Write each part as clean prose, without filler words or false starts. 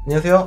안녕하세요.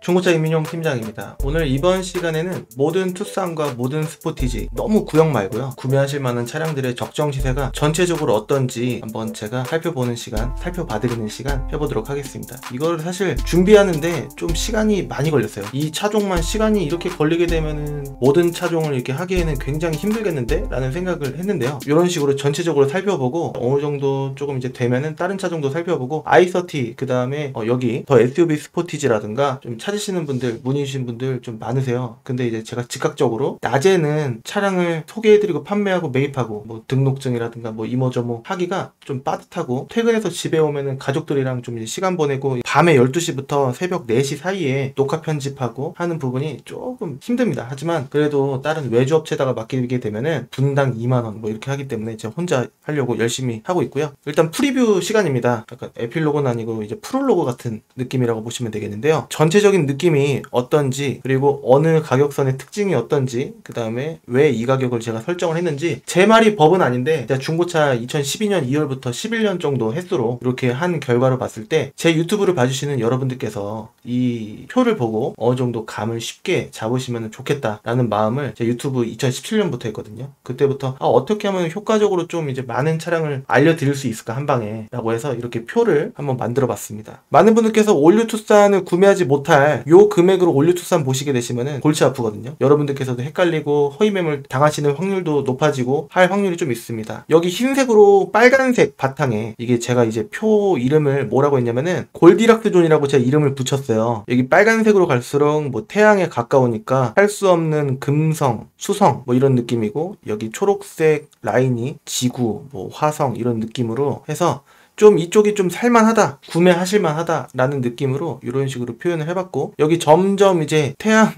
중고차 이민용 팀장입니다. 오늘 이번 시간에는 모든 투싼과 모든 스포티지 너무 구형 말고요, 구매하실 만한 차량들의 적정 시세가 전체적으로 어떤지 한번 제가 살펴보는 시간, 살펴봐드리는 시간 해보도록 하겠습니다. 이걸 사실 준비하는데 좀 시간이 많이 걸렸어요. 이 차종만 시간이 이렇게 걸리게 되면은 모든 차종을 이렇게 하기에는 굉장히 힘들겠는데? 라는 생각을 했는데요. 이런 식으로 전체적으로 살펴보고 어느 정도 조금 이제 되면은 다른 차종도 살펴보고 i30, 그 다음에 여기 더 SUV 스포티지라든가 좀 찾으시는 분들, 문의 주신 분들 좀 많으세요. 근데 이제 제가 즉각적으로 낮에는 차량을 소개해드리고 판매하고 매입하고 뭐 등록증이라든가 뭐 이모저모 하기가 좀 빠듯하고, 퇴근해서 집에 오면은 가족들이랑 좀 이제 시간 보내고 밤에 12시부터 새벽 4시 사이에 녹화 편집하고 하는 부분이 조금 힘듭니다. 하지만 그래도 다른 외주업체에다가 맡기게 되면은 분당 2만원 뭐 이렇게 하기 때문에 제가 혼자 하려고 열심히 하고 있고요. 일단 프리뷰 시간입니다. 약간 에필로그는 아니고 이제 프롤로그 같은 느낌이라고 보시면 되겠는데요. 전체적인 느낌이 어떤지, 그리고 어느 가격선의 특징이 어떤지, 그 다음에 왜 이 가격을 제가 설정을 했는지, 제 말이 법은 아닌데 제가 중고차 2012년 2월부터 11년 정도 횟수로 이렇게 한 결과로 봤을 때 제 유튜브를 봐주시는 여러분들께서 이 표를 보고 어느 정도 감을 쉽게 잡으시면 좋겠다라는 마음을 제 유튜브 2017년부터 했거든요. 그때부터 어떻게 하면 효과적으로 좀 이제 많은 차량을 알려드릴 수 있을까 한방에 라고 해서 이렇게 표를 한번 만들어 봤습니다. 많은 분들께서 올류 투싼을 구매하지 못할 요 금액으로 올류 투싼 보시게 되시면은 골치 아프거든요. 여러분들께서도 헷갈리고 허위 매물 당하시는 확률도 높아지고 할 확률이 좀 있습니다. 여기 흰색으로 빨간색 바탕에 이게 제가 이제 표 이름을 뭐라고 했냐면은 골디락스 존이라고 제가 이름을 붙였어요. 여기 빨간색으로 갈수록 뭐 태양에 가까우니까 할 수 없는 금성, 수성 뭐 이런 느낌이고, 여기 초록색 라인이 지구, 뭐 화성 이런 느낌으로 해서 좀 이쪽이 좀 살만하다, 구매하실만하다 라는 느낌으로 이런 식으로 표현을 해봤고, 여기 점점 이제 태양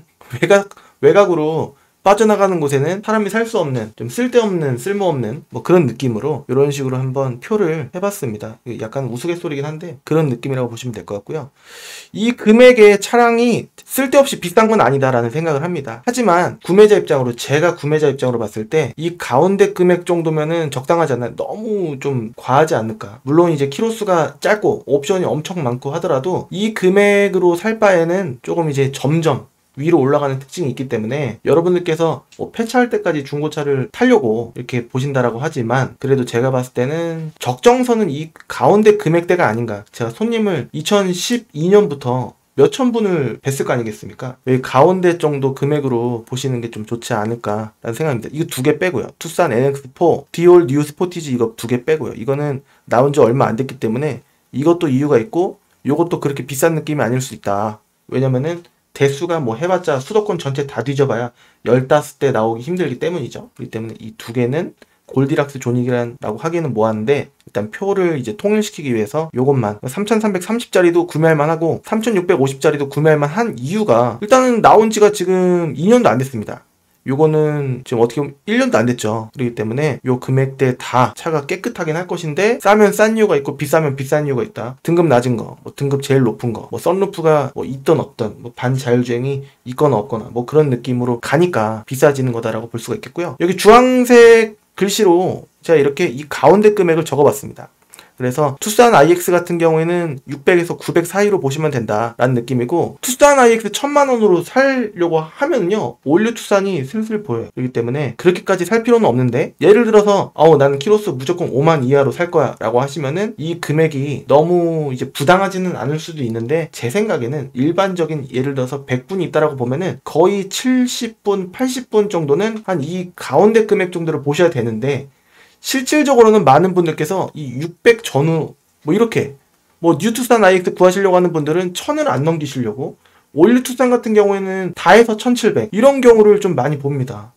외곽으로 빠져나가는 곳에는 사람이 살 수 없는, 좀 쓸데없는, 쓸모없는 뭐 그런 느낌으로 이런 식으로 한번 표를 해봤습니다. 약간 우스갯소리긴 한데 그런 느낌이라고 보시면 될 것 같고요. 이 금액의 차량이 쓸데없이 비싼 건 아니다라는 생각을 합니다. 하지만 구매자 입장으로, 제가 구매자 입장으로 봤을 때 이 가운데 금액 정도면은 적당하지 않나, 너무 좀 과하지 않을까. 물론 이제 키로수가 짧고 옵션이 엄청 많고 하더라도 이 금액으로 살 바에는 조금 이제 점점 위로 올라가는 특징이 있기 때문에 여러분들께서 뭐 폐차할 때까지 중고차를 타려고 이렇게 보신다라고 하지만, 그래도 제가 봤을 때는 적정선은 이 가운데 금액대가 아닌가. 제가 손님을 2012년부터 몇천 분을 뵀을 거 아니겠습니까? 여기 가운데 정도 금액으로 보시는 게 좀 좋지 않을까라는 생각입니다. 이거 두 개 빼고요. 투싼 NX4, 디올 뉴 스포티지 이거 두 개 빼고요. 이거는 나온 지 얼마 안 됐기 때문에 이것도 이유가 있고, 이것도 그렇게 비싼 느낌이 아닐 수 있다. 왜냐면은 대수가 뭐 해봤자 수도권 전체 다 뒤져봐야 15대 나오기 힘들기 때문이죠. 그렇기 때문에 이 두 개는 골디락스 존이라고 하기에는 뭐하는데, 일단 표를 이제 통일시키기 위해서 요것만 3330짜리도 구매할만 하고 3650짜리도 구매할만 한 이유가, 일단은 나온 지가 지금 2년도 안 됐습니다. 요거는 지금 어떻게 보면 1년도 안 됐죠. 그렇기 때문에 요 금액대 다 차가 깨끗하긴 할 것인데, 싸면 싼 이유가 있고 비싸면 비싼 이유가 있다. 등급 낮은 거, 뭐 등급 제일 높은 거, 뭐 썬루프가 뭐 있던 없던, 뭐 반자율주행이 있거나 없거나 뭐 그런 느낌으로 가니까 비싸지는 거다라고 볼 수가 있겠고요. 여기 주황색 글씨로 제가 이렇게 이 가운데 금액을 적어봤습니다. 그래서 투싼 IX 같은 경우에는 600에서 900 사이로 보시면 된다라는 느낌이고, 투싼 IX 1000만원으로 살려고 하면요 올류 투싼이 슬슬 보여요. 그렇기 때문에 그렇게까지 살 필요는 없는데, 예를 들어서 나는 키로수 무조건 5만 이하로 살 거야 라고 하시면은 이 금액이 너무 이제 부당하지는 않을 수도 있는데, 제 생각에는 일반적인 예를 들어서 100분이 있다라고 보면은 거의 70분, 80분 정도는 한 이 가운데 금액 정도를 보셔야 되는데, 실질적으로는 많은 분들께서 이 600 전후 뭐 이렇게 뭐 뉴투싼 IX 구하시려고 하는 분들은 1000을 안 넘기시려고, 올류 투싼 같은 경우에는 다 해서 1700 이런 경우를 좀 많이 봅니다.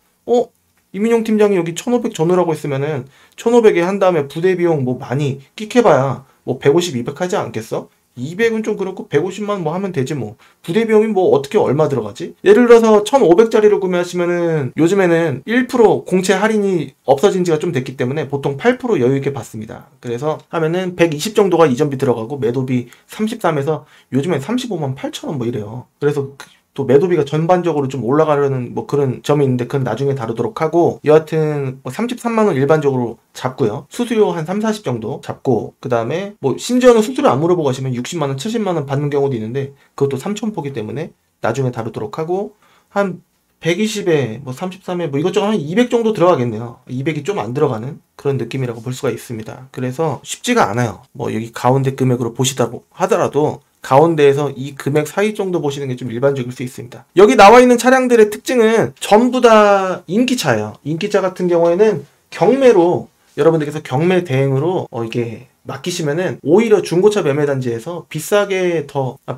이민용 팀장이 여기 1500 전후라고 했으면은 1500에 한 다음에 부대 비용 뭐 많이 끽해봐야 뭐 150, 200 하지 않겠어? 200은 좀 그렇고 150만 뭐 하면 되지 뭐. 부대 비용이 뭐 어떻게 얼마 들어가지? 예를 들어서 1500짜리를 구매하시면은 요즘에는 1% 공채 할인이 없어진 지가 좀 됐기 때문에 보통 8% 여유 있게 받습니다. 그래서 하면은 120 정도가 이전비 들어가고 매도비 33에서 요즘엔 35만 8천원 뭐 이래요. 그래서 또 매도비가 전반적으로 좀 올라가려는 뭐 그런 점이 있는데 그건 나중에 다루도록 하고, 여하튼 뭐 33만원 일반적으로 잡고요. 수수료 한 3, 40 정도 잡고, 그 다음에 뭐 심지어는 수수료 안 물어보고 하시면 60만원, 70만원 받는 경우도 있는데 그것도 3,000포기 때문에 나중에 다루도록 하고, 한 120에 뭐 33에 뭐 이것저것 한 200 정도 들어가겠네요. 200이 좀 안 들어가는 그런 느낌이라고 볼 수가 있습니다. 그래서 쉽지가 않아요. 뭐 여기 가운데 금액으로 보시다고 하더라도 가운데에서 이 금액 사이 정도 보시는 게 좀 일반적일 수 있습니다. 여기 나와 있는 차량들의 특징은 전부 다 인기차예요. 인기차 같은 경우에는 경매로, 여러분들께서 경매 대행으로 이게 맡기시면은 오히려 중고차 매매단지에서 비싸게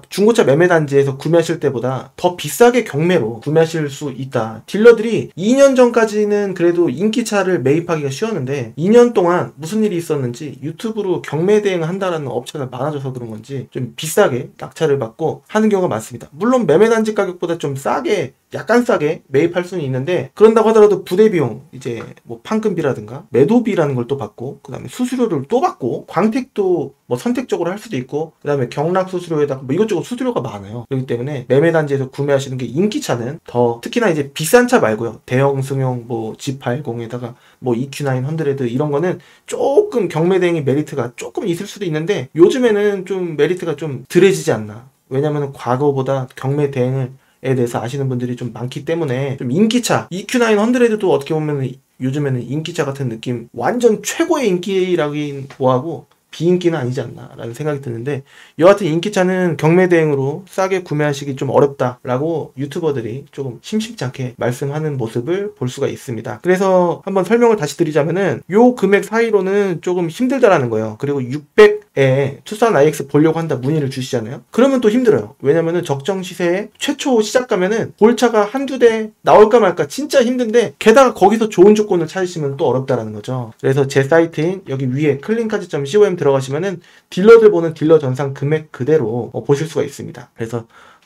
중고차 매매단지에서 구매하실 때보다 더 비싸게 경매로 구매하실 수 있다. 딜러들이 2년 전까지는 그래도 인기차를 매입하기가 쉬웠는데 2년 동안 무슨 일이 있었는지 유튜브로 경매 대행을 한다라는 업체가 많아져서 그런 건지 좀 비싸게 낙찰을 받고 하는 경우가 많습니다. 물론 매매단지 가격보다 좀 싸게, 약간 싸게 매입할 수는 있는데, 그런다고 하더라도 부대비용, 이제 뭐 판금비라든가 매도비라는 걸 또 받고, 그 다음에 수수료를 또 받고, 광택도 뭐 선택적으로 할 수도 있고, 그 다음에 경락 수수료에다가 뭐 이것저것 수수료가 많아요. 그렇기 때문에 매매단지에서 구매하시는 게 인기차는 더, 특히나 이제 비싼 차 말고요, 대형 승용 뭐 G80에다가 뭐 EQ9 100 이런 거는 조금 경매 대행이 메리트가 조금 있을 수도 있는데, 요즘에는 좀 메리트가 좀 덜해지지 않나. 왜냐면은 과거보다 경매 대행을 대해서 아시는 분들이 좀 많기 때문에 좀 인기차, EQ9 100도 어떻게 보면 요즘에는 인기차 같은 느낌, 완전 최고의 인기라긴 뭐하고 비인기는 아니지 않나 라는 생각이 드는데, 여하튼 인기차는 경매 대행으로 싸게 구매하시기 좀 어렵다라고 유튜버들이 조금 심심치 않게 말씀하는 모습을 볼 수가 있습니다. 그래서 한번 설명을 다시 드리자면은 요 금액 사이로는 조금 힘들다라는 거예요. 그리고 600에 투싼 IX 보려고 한다 문의를 주시잖아요. 그러면 또 힘들어요. 왜냐면은 적정 시세에 최초 시작가면은 볼차가 한두 대 나올까 말까 진짜 힘든데, 게다가 거기서 좋은 조건을 찾으시면 또 어렵다라는 거죠. 그래서 제 사이트인 여기 위에 클린카즈.com 들어가시면은 딜러들 보는 딜러 전산 금액 그대로 보실 수가 있습니다. 그래서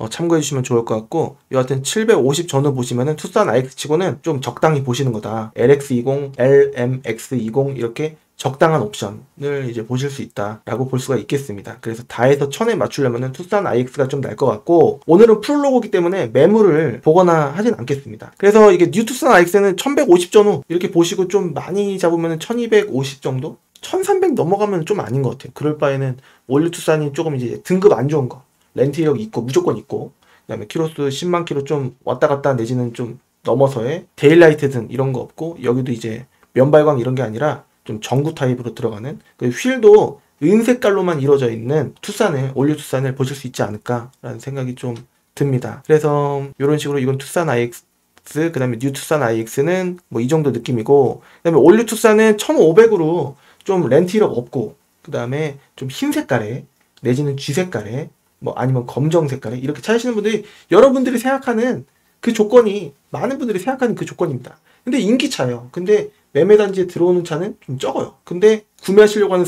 참고해 주시면 좋을 것 같고, 여하튼 750 전후 보시면은 투싼 IX 치고는 좀 적당히 보시는 거다. LX20, LMX20 이렇게 적당한 옵션을 이제 보실 수 있다라고 볼 수가 있겠습니다. 그래서 다해서 1000에 맞추려면은 투싼 IX가 좀 날 것 같고, 오늘은 프롤로그이기 때문에 매물을 보거나 하진 않겠습니다. 그래서 이게 뉴 투싼 IX는 1150 전후 이렇게 보시고 좀 많이 잡으면은 1250 정도? 1300 넘어가면 좀 아닌 것 같아요. 그럴 바에는 올류 투싼이 조금 이제 등급 안 좋은 거, 렌트 이력 있고 무조건 있고, 그 다음에 키로수 10만 키로 좀 왔다 갔다 내지는 좀 넘어서의 데일라이트 등 이런 거 없고, 여기도 이제 면발광 이런 게 아니라 좀 전구 타입으로 들어가는, 그 휠도 은색깔로만 이루어져 있는 투싼을, 올류 투싼을 보실 수 있지 않을까라는 생각이 좀 듭니다. 그래서 이런 식으로 이건 투싼 IX, 그 다음에 뉴 투싼 IX는 뭐 이 정도 느낌이고, 그 다음에 올류 투싼은 1500으로 좀 렌트 이력 없고, 그 다음에 좀 흰 색깔에 내지는 쥐 색깔에 뭐 아니면 검정 색깔에 이렇게 찾으시는 분들이, 여러분들이 생각하는 그 조건이, 많은 분들이 생각하는 그 조건입니다. 근데 인기차예요. 근데 매매단지에 들어오는 차는 좀 적어요. 근데 구매하시려고 하는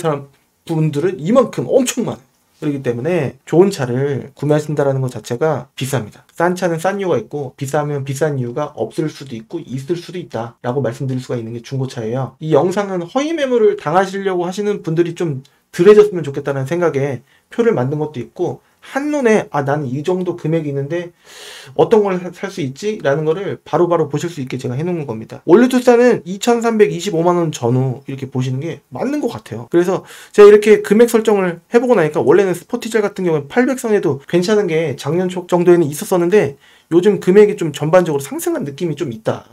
분들은 이만큼 엄청 많아요. 그렇기 때문에 좋은 차를 구매하신다는 것 자체가 비쌉니다. 싼 차는 싼 이유가 있고, 비싸면 비싼 이유가 없을 수도 있고 있을 수도 있다 라고 말씀드릴 수가 있는 게 중고차예요. 이 영상은 허위 매물을 당하시려고 하시는 분들이 좀 덜해졌으면 좋겠다는 생각에 표를 만든 것도 있고, 한눈에 나는 이 정도 금액이 있는데 어떤 걸 살 수 있지? 라는 거를 바로바로 보실 수 있게 제가 해놓은 겁니다. 올류 투싼은 2325만원 전후 이렇게 보시는 게 맞는 것 같아요. 그래서 제가 이렇게 금액 설정을 해보고 나니까, 원래는 스포티젤 같은 경우는 800선에도 괜찮은 게 작년 초 정도에는 있었었는데 요즘 금액이 좀 전반적으로 상승한 느낌이 좀 있다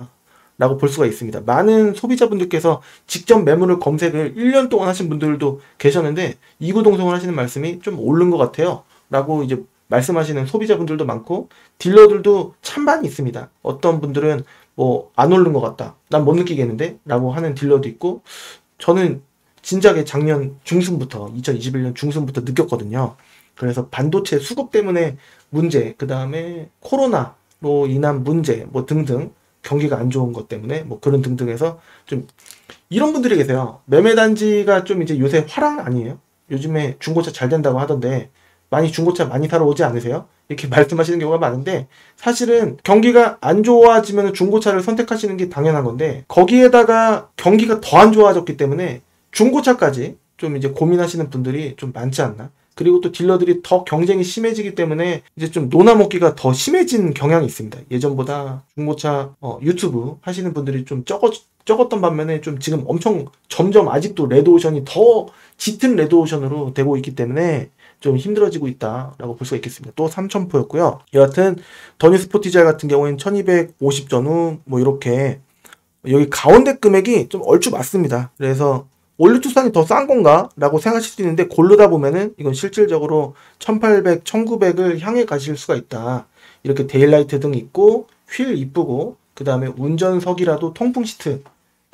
라고 볼 수가 있습니다. 많은 소비자분들께서 직접 매물을 검색을 1년 동안 하신 분들도 계셨는데 이구동성을 하시는 말씀이 좀 오른 것 같아요 라고 이제 말씀하시는 소비자분들도 많고, 딜러들도 찬반이 있습니다. 어떤 분들은 뭐 안 오른 것 같다, 난 못 느끼겠는데 라고 하는 딜러도 있고, 저는 진작에 작년 중순부터, 2021년 중순부터 느꼈거든요. 그래서 반도체 수급 때문에 문제, 그 다음에 코로나로 인한 문제 뭐 등등, 경기가 안 좋은 것 때문에 뭐 그런 등등해서 좀 이런 분들이 계세요. 매매단지가 좀 이제 요새 화랑 아니에요? 요즘에 중고차 잘 된다고 하던데 중고차 많이 사러 오지 않으세요? 이렇게 말씀하시는 경우가 많은데, 사실은 경기가 안 좋아지면 중고차를 선택하시는 게 당연한 건데, 거기에다가 경기가 더 안 좋아졌기 때문에 중고차까지 좀 이제 고민하시는 분들이 좀 많지 않나? 그리고 또 딜러들이 더 경쟁이 심해지기 때문에 이제 좀 노나먹기가 더 심해진 경향이 있습니다. 예전보다 중고차 유튜브 하시는 분들이 좀 적었던 반면에 좀 지금 엄청 점점 아직도 레드오션이 더 짙은 레드오션으로 되고 있기 때문에 좀 힘들어지고 있다라고 볼 수가 있겠습니다. 또 3,000포였고요. 여하튼 더뉴 스포티지 같은 경우에는 1250 전후 뭐 이렇게 여기 가운데 금액이 좀 얼추 맞습니다. 그래서 올류 투싼이 더 싼 건가? 라고 생각하실 수 있는데 고르다 보면은 이건 실질적으로 1800, 1900을 향해 가실 수가 있다. 이렇게 데일라이트 등 있고 휠 이쁘고 그 다음에 운전석이라도 통풍 시트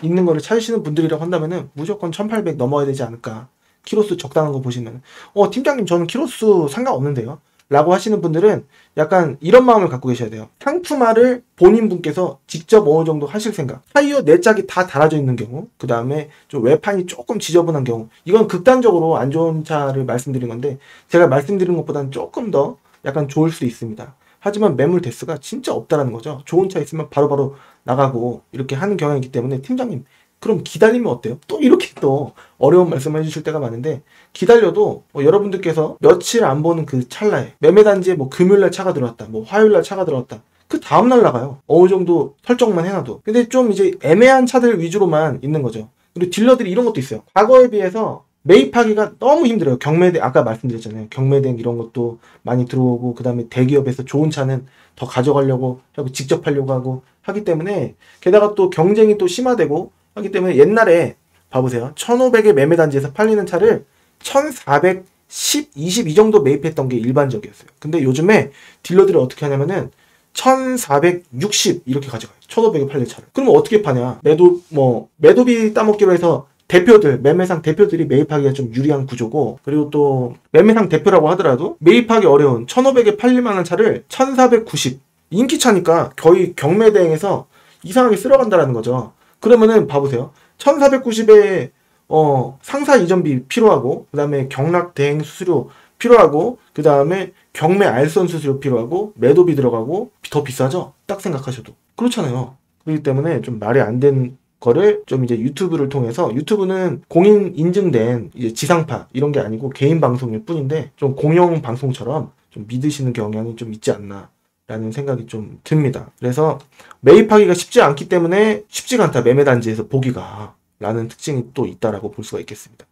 있는 거를 찾으시는 분들이라고 한다면은 무조건 1800 넘어야 되지 않을까. 키로수 적당한 거 보시면 팀장님 저는 키로수 상관없는데요 라고 하시는 분들은 약간 이런 마음을 갖고 계셔야 돼요. 상품화를 본인분께서 직접 어느 정도 하실 생각. 타이어 4짝이 다 달아져 있는 경우, 그 다음에 좀 외판이 조금 지저분한 경우, 이건 극단적으로 안 좋은 차를 말씀드린 건데 제가 말씀드린 것보다는 조금 더 약간 좋을 수 있습니다. 하지만 매물 대수가 진짜 없다라는 거죠. 좋은 차 있으면 바로바로 나가고 이렇게 하는 경향이 있기 때문에 팀장님 그럼 기다리면 어때요? 또 이렇게 또 어려운 말씀을 해주실 때가 많은데 기다려도 여러분들께서 며칠 안 보는 그 찰나에 매매단지에 뭐 금요일날 차가 들어왔다 뭐 화요일날 차가 들어왔다 그 다음날 나가요. 어느 정도 설정만 해놔도. 근데 좀 이제 애매한 차들 위주로만 있는 거죠. 그리고 딜러들이 이런 것도 있어요. 과거에 비해서 매입하기가 너무 힘들어요. 경매대 아까 말씀드렸잖아요. 경매대 이런 것도 많이 들어오고 그 다음에 대기업에서 좋은 차는 더 가져가려고 하고 직접 하려고 하고 하기 때문에 게다가 또 경쟁이 또 심화되고 하기 때문에 옛날에 봐보세요. 1500의 매매단지에서 팔리는 차를 1410, 20 이 정도 매입했던 게 일반적이었어요. 근데 요즘에 딜러들이 어떻게 하냐면은 1460 이렇게 가져가요. 1500에 팔릴 차를. 그러면 어떻게 파냐? 매도비 따먹기로 해서 대표들, 매매상 대표들이 매입하기가 좀 유리한 구조고, 그리고 또 매매상 대표라고 하더라도 매입하기 어려운 1500에 팔릴 만한 차를 1490 인기차니까 거의 경매대행에서 이상하게 쓸어간다라는 거죠. 그러면은 봐보세요. 1490에 상사 이전비 필요하고 그 다음에 경락 대행 수수료 필요하고 그 다음에 경매 알선 수수료 필요하고 매도비 들어가고 더 비싸죠? 딱 생각하셔도 그렇잖아요. 그렇기 때문에 좀 말이 안 되는 거를 좀 이제 유튜브를 통해서, 유튜브는 공인 인증된 이제 지상파 이런 게 아니고 개인 방송일 뿐인데 좀 공영 방송처럼 좀 믿으시는 경향이 좀 있지 않나 라는 생각이 좀 듭니다. 그래서 매입하기가 쉽지 않기 때문에 쉽지가 않다. 매매단지에서 보기가 라는 특징이 또 있다라고 볼 수가 있겠습니다.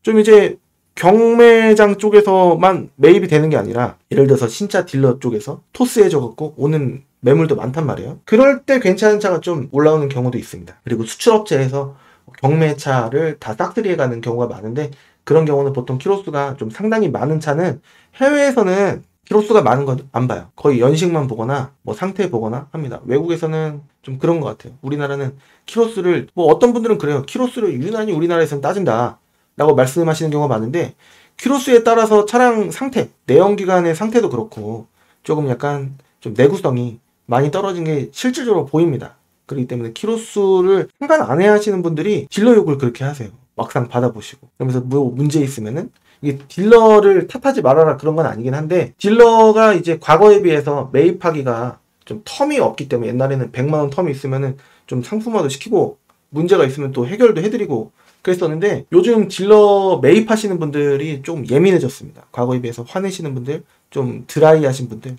좀 이제 경매장 쪽에서만 매입이 되는 게 아니라 예를 들어서 신차 딜러 쪽에서 토스해져 갖고 오는 매물도 많단 말이에요. 그럴 때 괜찮은 차가 좀 올라오는 경우도 있습니다. 그리고 수출업체에서 경매차를 다 싹쓸이해 가는 경우가 많은데 그런 경우는 보통 키로수가 좀 상당히 많은 차는 해외에서는 키로수가 많은 건 안 봐요. 거의 연식만 보거나 뭐 상태 보거나 합니다. 외국에서는 좀 그런 것 같아요. 우리나라는 키로수를 어떤 분들은 그래요. 키로수를 유난히 우리나라에서는 따진다 라고 말씀하시는 경우가 많은데 키로수에 따라서 차량 상태, 내연기관의 상태도 그렇고 조금 약간 좀 내구성이 많이 떨어진 게 실질적으로 보입니다. 그렇기 때문에 키로수를 상관 안 해 하시는 분들이 딜러 욕을 그렇게 하세요. 막상 받아보시고 그러면서 뭐 문제 있으면은 이게 딜러를 탓하지 말아라 그런 건 아니긴 한데 딜러가 이제 과거에 비해서 매입하기가 좀 텀이 없기 때문에 옛날에는 100만원 텀이 있으면은 좀 상품화도 시키고 문제가 있으면 또 해결도 해드리고 그랬었는데 요즘 딜러 매입하시는 분들이 좀 예민해졌습니다. 과거에 비해서 화내시는 분들, 좀 드라이 하신 분들이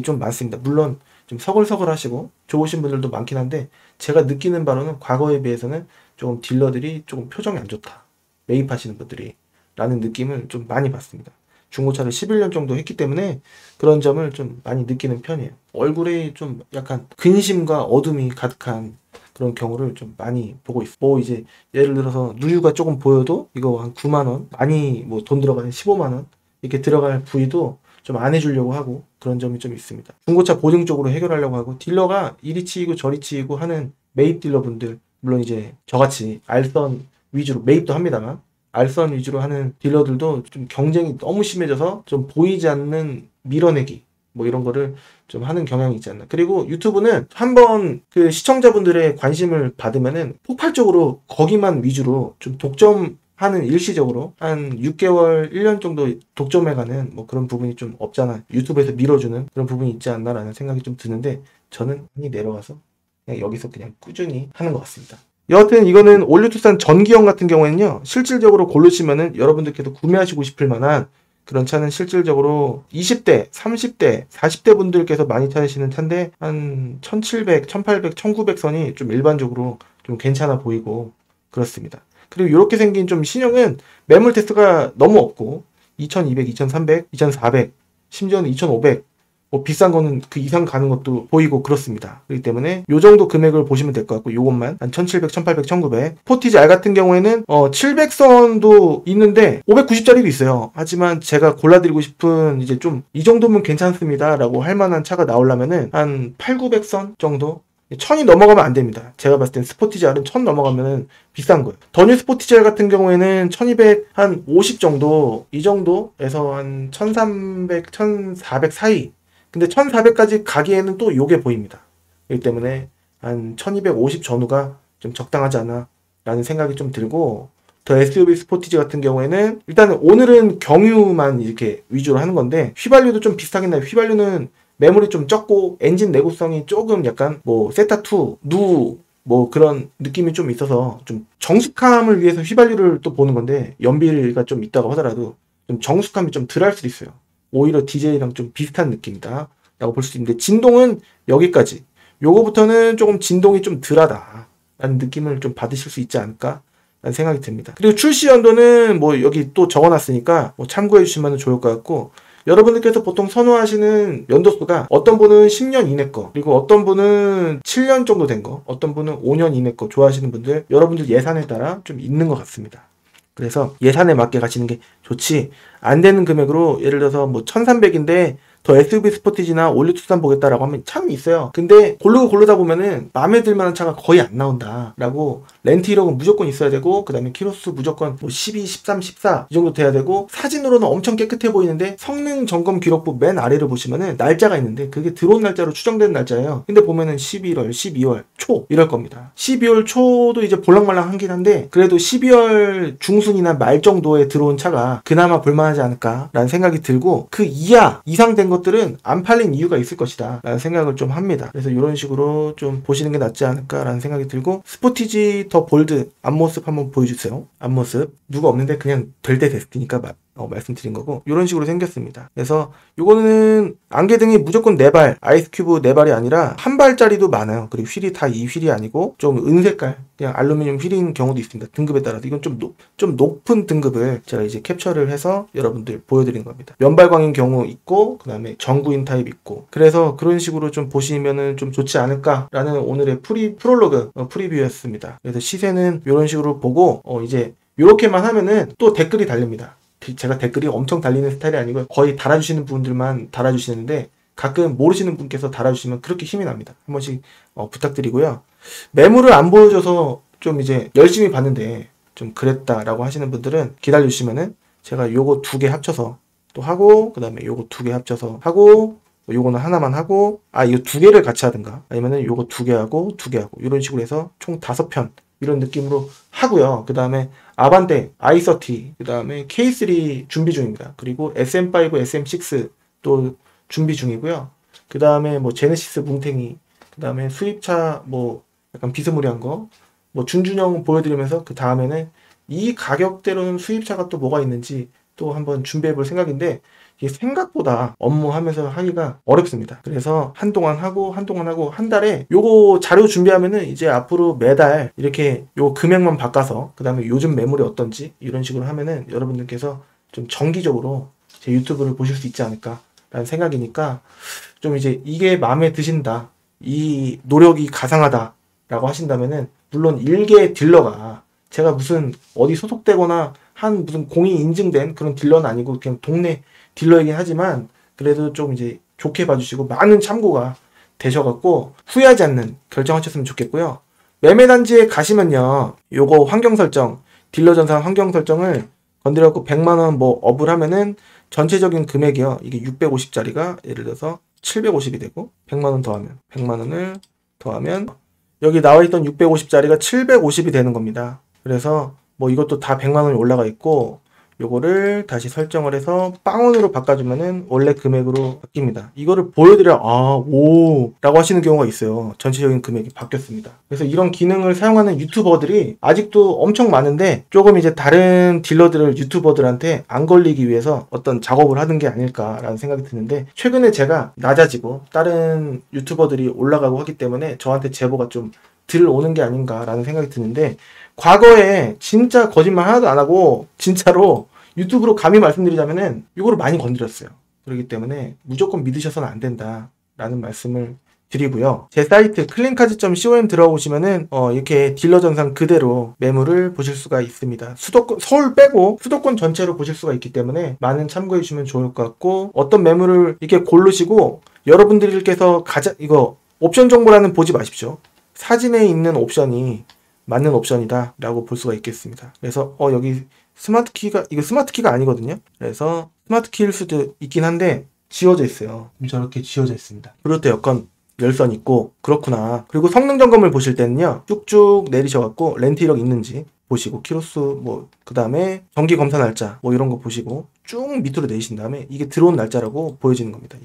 좀 많습니다. 물론 좀 서글서글 하시고 좋으신 분들도 많긴 한데 제가 느끼는 바로는 과거에 비해서는 조금 딜러들이 조금 표정이 안 좋다. 매입하시는 분들이 라는 느낌을 좀 많이 받습니다. 중고차를 11년 정도 했기 때문에 그런 점을 좀 많이 느끼는 편이에요. 얼굴에 좀 약간 근심과 어둠이 가득한 그런 경우를 좀 많이 보고 있어요. 이제 예를 들어서 누유가 조금 보여도 이거 한 9만원, 많이 돈 들어가는 15만원 이렇게 들어갈 부위도 좀 안 해주려고 하고 그런 점이 좀 있습니다. 중고차 보증 쪽으로 해결하려고 하고 딜러가 이리 치이고 저리 치이고 하는 매입 딜러분들, 물론 이제 저같이 알선 위주로 매입도 합니다만 알선 위주로 하는 딜러들도 좀 경쟁이 너무 심해져서 좀 보이지 않는 밀어내기 이런 거를 좀 하는 경향이 있지 않나. 그리고 유튜브는 한번 그 시청자분들의 관심을 받으면은 폭발적으로 거기만 위주로 좀 독점하는, 일시적으로 한 6개월, 1년 정도 독점해가는 그런 부분이 좀 없잖아. 유튜브에서 밀어주는 그런 부분이 있지 않나라는 생각이 좀 드는데 저는 많이 내려가서 그냥 여기서 그냥 꾸준히 하는 것 같습니다. 여하튼 이거는 올류 투싼 전기형 같은 경우에는요 실질적으로 고르시면은 여러분들께서 구매하시고 싶을 만한 그런 차는 실질적으로 20대, 30대, 40대 분들께서 많이 찾으시는 차인데 한 1700, 1800, 1900선이 좀 일반적으로 좀 괜찮아 보이고 그렇습니다. 그리고 이렇게 생긴 좀 신형은 매물 테스트가 너무 없고 2200, 2300, 2400, 심지어는 2500 뭐 비싼 거는 그 이상 가는 것도 보이고 그렇습니다. 그렇기 때문에 요 정도 금액을 보시면 될 것 같고 요것만 한 1700, 1800, 1900 스포티지 R 같은 경우에는 700선도 있는데 590짜리도 있어요. 하지만 제가 골라드리고 싶은 이제 좀 이 정도면 괜찮습니다 라고 할 만한 차가 나오려면은 한 8, 900선 정도 1000이 넘어가면 안 됩니다. 제가 봤을 땐 스포티지 R은 1000 넘어가면은 비싼 거예요. 더 뉴 스포티지 R 같은 경우에는 1200 한 50 정도 이 정도에서 한 1300, 1400 사이 근데 1400까지 가기에는 또 요게 보입니다. 그렇기 때문에 한 1250 전후가 좀 적당하지 않아 라는 생각이 좀 들고 더 SUV 스포티지 같은 경우에는 일단은 오늘은 경유만 이렇게 위주로 하는 건데 휘발유도 좀 비슷하긴 해요. 휘발유는 매물이 좀 적고 엔진 내구성이 조금 약간 뭐 세타2, 누 뭐 그런 느낌이 좀 있어서 좀 정숙함을 위해서 휘발유를 또 보는 건데 연비가 좀 있다고 하더라도 좀 정숙함이 좀 덜할 수도 있어요. 오히려 디젤이랑 좀 비슷한 느낌이다 라고 볼 수 있는데 진동은 여기까지 요거부터는 조금 진동이 좀 덜하다 라는 느낌을 좀 받으실 수 있지 않을까 라는 생각이 듭니다. 그리고 출시 연도는 뭐 여기 또 적어놨으니까 뭐 참고해 주시면 좋을 것 같고 여러분들께서 보통 선호하시는 연도수가 어떤 분은 10년 이내 거 그리고 어떤 분은 7년 정도 된 거 어떤 분은 5년 이내 거 좋아하시는 분들 여러분들 예산에 따라 좀 있는 것 같습니다. 그래서 예산에 맞게 가시는 게 좋지 안 되는 금액으로 예를 들어서 뭐 1300인데 더 SUV 스포티지나 올리 투싼 보겠다라고 하면 참 있어요. 근데 고르다 보면은 마음에 들 만한 차가 거의 안 나온다 라고 렌트 1억은 무조건 있어야 되고 그 다음에 키로수 무조건 뭐 12, 13, 14 이 정도 돼야 되고 사진으로는 엄청 깨끗해 보이는데 성능 점검 기록부 맨 아래를 보시면은 날짜가 있는데 그게 들어온 날짜로 추정되는 날짜예요. 근데 보면은 11월, 12월 초 이럴 겁니다. 12월 초도 이제 볼랑말랑하긴 한데 그래도 12월 중순이나 말 정도에 들어온 차가 그나마 볼만하지 않을까라는 생각이 들고 그 이상 된 것들은 안 팔린 이유가 있을 것이다 라는 생각을 좀 합니다. 그래서 이런 식으로 좀 보시는 게 낫지 않을까 라는 생각이 들고 스포티지 더 볼드 앞모습 한번 보여주세요. 앞모습 누가 없는데 그냥 될 때 됐으니까 말씀드린 거고 이런 식으로 생겼습니다. 그래서 요거는 안개등이 무조건 4발 아이스큐브 4발이 아니라 한 발짜리도 많아요. 그리고 휠이 다 이 휠이 아니고 좀 은색깔 그냥 알루미늄 휠인 경우도 있습니다. 등급에 따라서 이건 좀 높은 등급을 제가 이제 캡처를 해서 여러분들 보여드린 겁니다. 면발광인 경우 있고 그 다음에 전구인 타입 있고 그래서 그런 식으로 좀 보시면은 좀 좋지 않을까라는 오늘의 프롤로그 프리뷰였습니다. 그래서 시세는 이런 식으로 보고 이제 이렇게만 하면은 또 댓글이 달립니다. 제가 댓글이 엄청 달리는 스타일이 아니고 거의 달아주시는 분들만 달아주시는데 가끔 모르시는 분께서 달아주시면 그렇게 힘이 납니다. 한 번씩 부탁드리고요. 매물을 안 보여줘서 좀 이제 열심히 봤는데 좀 그랬다라고 하시는 분들은 기다려주시면은 제가 요거 2개 합쳐서 또 하고 그 다음에 요거 2개 합쳐서 하고 요거는 하나만 하고 이거 2개를 같이 하든가 아니면은 요거 2개 하고 2개 하고 이런 식으로 해서 총 5편 이런 느낌으로 하고요. 그 다음에 아반떼, i30, 그 다음에 K3 준비 중입니다. 그리고 SM5, SM6 또 준비 중이고요. 그 다음에 뭐 제네시스 뭉탱이, 그 다음에 수입차 뭐 약간 비스무리한 거, 뭐 준준형 보여드리면서 그 다음에는 이 가격대로는 수입차가 또 뭐가 있는지 또 한번 준비해 볼 생각인데 이게 생각보다 업무하면서 하기가 어렵습니다. 그래서 한동안 하고 한 달에 요거 자료 준비하면은 이제 앞으로 매달 이렇게 요 금액만 바꿔서 그 다음에 요즘 매물이 어떤지 이런 식으로 하면은 여러분들께서 좀 정기적으로 제 유튜브를 보실 수 있지 않을까 라는 생각이니까 좀 이제 이게 마음에 드신다 이 노력이 가상하다 라고 하신다면은 물론 일개 딜러가 제가 무슨 어디 소속되거나 한 무슨 공인 인증된 그런 딜러는 아니고 그냥 동네 딜러이긴 하지만 그래도 좀 이제 좋게 봐주시고 많은 참고가 되셔갖고 후회하지 않는 결정하셨으면 좋겠고요. 매매단지에 가시면요. 요거 환경 설정, 딜러 전산 환경 설정을 건드려갖고 100만원 뭐 업을 하면은 전체적인 금액이요. 이게 650짜리가 예를 들어서 750이 되고 100만원 더하면 100만원을 더하면 여기 나와있던 650짜리가 750이 되는 겁니다. 그래서 뭐 이것도 다 100만원이 올라가 있고 요거를 다시 설정을 해서 빵원으로 바꿔주면은 원래 금액으로 바뀝니다. 이거를 보여드려 오 라고 하시는 경우가 있어요. 전체적인 금액이 바뀌었습니다. 그래서 이런 기능을 사용하는 유튜버들이 아직도 엄청 많은데 조금 이제 다른 딜러들을 유튜버들한테 안 걸리기 위해서 어떤 작업을 하는 게 아닐까라는 생각이 드는데, 최근에 제가 낮아지고 다른 유튜버들이 올라가고 하기 때문에 저한테 제보가 좀 들 오는 게 아닌가라는 생각이 드는데, 과거에 진짜 거짓말 하나도 안 하고 진짜로 유튜브로 감히 말씀드리자면은 이거를 많이 건드렸어요. 그렇기 때문에 무조건 믿으셔서는 안 된다라는 말씀을 드리고요. 제 사이트 클린카즈.com 들어오시면은 이렇게 딜러 전산 그대로 매물을 보실 수가 있습니다. 수도권, 서울 빼고 수도권 전체로 보실 수가 있기 때문에 많은 참고해 주시면 좋을 것 같고, 어떤 매물을 이렇게 고르시고 여러분들께서 이거 옵션 정보란은 보지 마십시오. 사진에 있는 옵션이 맞는 옵션이다 라고 볼 수가 있겠습니다. 그래서 여기 스마트키가, 이거 스마트키가 아니거든요. 그래서 스마트키일 수도 있긴 한데 지워져 있어요. 저렇게 지워져 있습니다. 블루투스 여건 열선 있고 그렇구나. 그리고 성능 점검을 보실 때는요, 쭉쭉 내리셔갖고 렌트 이력 있는지 보시고, 키로수 그 다음에 정기 검사 날짜 이런 거 보시고 쭉 밑으로 내리신 다음에 이게 들어온 날짜라고 보여지는 겁니다.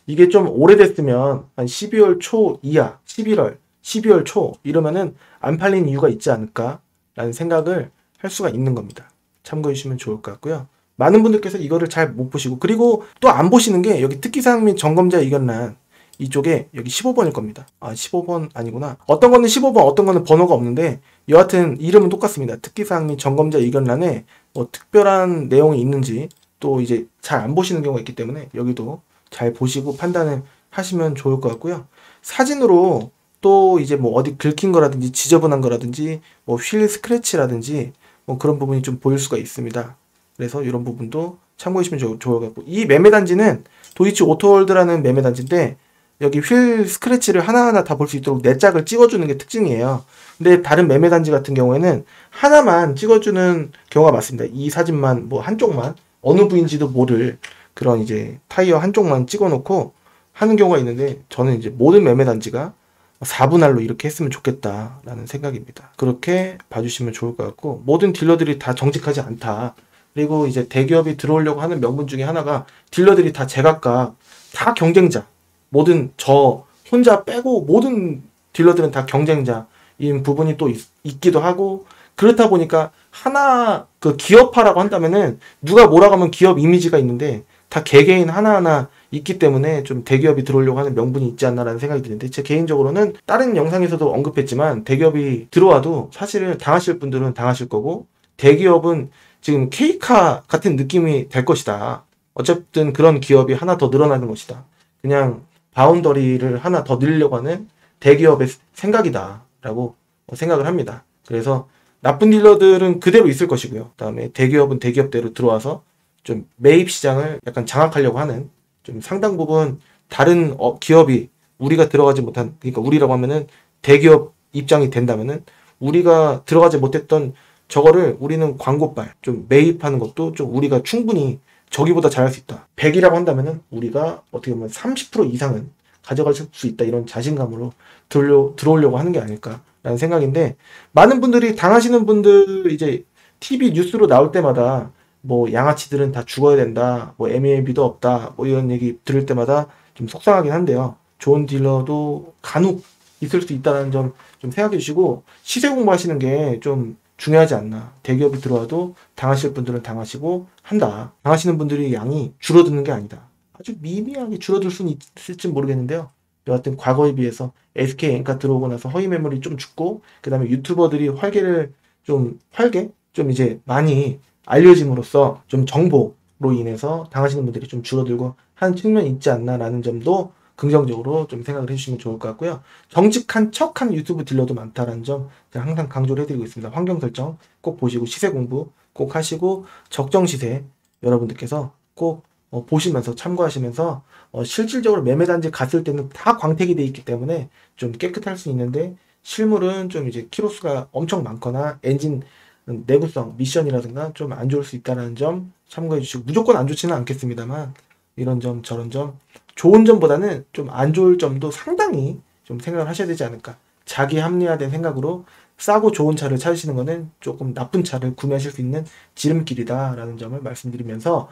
이게 좀 오래됐으면 한 12월 초 이하, 12월 초 이러면은 안 팔린 이유가 있지 않을까 라는 생각을 할 수가 있는 겁니다. 참고해 주시면 좋을 것 같고요. 많은 분들께서 이거를 잘 못 보시고, 그리고 또 안 보시는 게 여기 특기사항 및 점검자 의견란 이쪽에 여기 15번일 겁니다. 15번 아니구나. 어떤 거는 15번, 어떤 거는 번호가 없는데 여하튼 이름은 똑같습니다. 특기사항 및 점검자 의견란에 특별한 내용이 있는지 또 이제 잘 안 보시는 경우가 있기 때문에 여기도 잘 보시고 판단을 하시면 좋을 것 같고요. 사진으로 또 이제 어디 긁힌 거라든지 지저분한 거라든지 휠 스크래치라든지 그런 부분이 좀 보일 수가 있습니다. 그래서 이런 부분도 참고해 주시면 좋을 것 같고, 이 매매단지는 도이치 오토월드라는 매매단지인데 여기 휠 스크래치를 하나하나 다 볼 수 있도록 네 짝을 찍어주는 게 특징이에요. 근데 다른 매매단지 같은 경우에는 하나만 찍어주는 경우가 많습니다. 이 사진만 한쪽만, 어느 부인지도 모를 그런 이제 타이어 한쪽만 찍어놓고 하는 경우가 있는데, 저는 이제 모든 매매단지가 4분할로 이렇게 했으면 좋겠다라는 생각입니다. 그렇게 봐주시면 좋을 것 같고, 모든 딜러들이 다 정직하지 않다. 그리고 이제 대기업이 들어오려고 하는 명분 중에 하나가 딜러들이 다 제각각 다 경쟁자. 모든 저 혼자 빼고 모든 딜러들은 다 경쟁자인 부분이 또 있기도 하고, 그렇다 보니까 하나 기업화라고 한다면은 누가 뭐라고 하면 기업 이미지가 있는데 다 개개인 하나하나 있기 때문에 좀 대기업이 들어오려고 하는 명분이 있지 않나라는 생각이 드는데, 제 개인적으로는 다른 영상에서도 언급했지만 대기업이 들어와도 사실은 당하실 분들은 당하실 거고, 대기업은 지금 K카 같은 느낌이 될 것이다. 어쨌든 그런 기업이 하나 더 늘어나는 것이다. 그냥 바운더리를 하나 더 늘리려고 하는 대기업의 생각이다 라고 생각을 합니다. 그래서 나쁜 딜러들은 그대로 있을 것이고요. 그다음에 대기업은 대기업대로 들어와서 좀 매입 시장을 약간 장악하려고 하는, 좀 상당 부분 다른 기업이 우리가 들어가지 못한, 그러니까 우리라고 하면은 대기업 입장이 된다면은 우리가 들어가지 못했던 저거를 우리는 광고발 좀 매입하는 것도 좀 우리가 충분히 저기보다 잘할 수 있다. 100이라고 한다면은 우리가 어떻게 보면 30% 이상은 가져갈 수 있다. 이런 자신감으로 들어오려고 하는 게 아닐까라는 생각인데, 많은 분들이 당하시는 분들 이제 TV 뉴스로 나올 때마다 양아치들은 다 죽어야 된다, MLB도 없다, 이런 얘기 들을 때마다 좀 속상하긴 한데요. 좋은 딜러도 간혹 있을 수 있다는 점 좀 생각해 주시고, 시세 공부하시는 게 좀 중요하지 않나. 대기업이 들어와도 당하실 분들은 당하시고 한다. 당하시는 분들이 양이 줄어드는 게 아니다. 아주 미미하게 줄어들 수는 있을지 모르겠는데요. 여하튼 과거에 비해서 SK 엔카 들어오고 나서 허위 매물이 좀 죽고, 그 다음에 유튜버들이 활개 좀 이제 많이 알려짐으로써 좀 정보로 인해서 당하시는 분들이 좀 줄어들고 한 측면이 있지 않나라는 점도 긍정적으로 좀 생각을 해주시면 좋을 것 같고요. 정직한 척한 유튜브 딜러도 많다라는 점 제가 항상 강조를 해드리고 있습니다. 환경 설정 꼭 보시고, 시세 공부 꼭 하시고, 적정 시세 여러분들께서 꼭 보시면서 참고하시면서 실질적으로 매매단지 갔을 때는 다 광택이 돼 있기 때문에 좀 깨끗할 수 있는데, 실물은 좀 이제 키로수가 엄청 많거나 엔진 내구성, 미션이라든가 좀 안 좋을 수 있다는 점 참고해 주시고, 무조건 안 좋지는 않겠습니다만 이런 점 저런 점, 좋은 점보다는 좀 안 좋을 점도 상당히 좀 생각을 하셔야 되지 않을까. 자기 합리화된 생각으로 싸고 좋은 차를 찾으시는 거는 조금 나쁜 차를 구매하실 수 있는 지름길이다라는 점을 말씀드리면서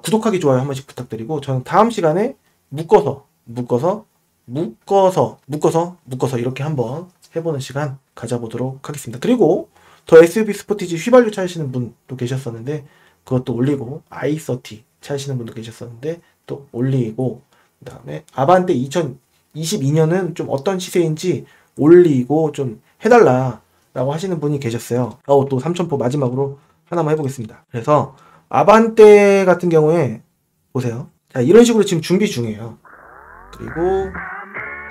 구독하기, 좋아요 한 번씩 부탁드리고, 저는 다음 시간에 묶어서 이렇게 한번 해보는 시간 가져보도록 하겠습니다. 그리고 더 SUV 스포티지 휘발유 찾으시는 분도 계셨었는데 그것도 올리고, i30 찾으시는 분도 계셨었는데 또 올리고, 그 다음에 아반떼 2022년은 좀 어떤 시세인지 올리고 좀 해달라 라고 하시는 분이 계셨어요. 또 3000포 마지막으로 하나만 해보겠습니다. 그래서 아반떼 같은 경우에 보세요. 자, 이런 식으로 지금 준비 중이에요. 그리고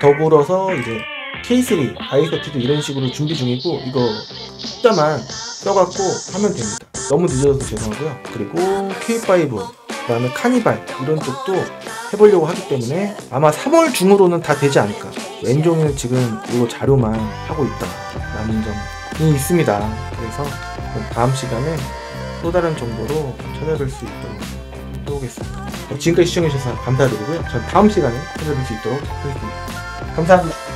더불어서 이제 K3, i30도 이런 식으로 준비 중이고, 이거 숫자만 써갖고 하면 됩니다. 너무 늦어서 죄송하고요. 그리고 K5, 그 다음에 카니발 이런 쪽도 해보려고 하기 때문에 아마 3월 중으로는 다 되지 않을까. 왼종일 지금 이거 자료만 하고 있다라는 점이 있습니다. 그래서 다음 시간에 또 다른 정보로 찾아뵐 수 있도록 해보겠습니다. 지금까지 시청해주셔서 감사드리고요. 전 다음 시간에 찾아뵐 수 있도록 하겠습니다. 감사합니다.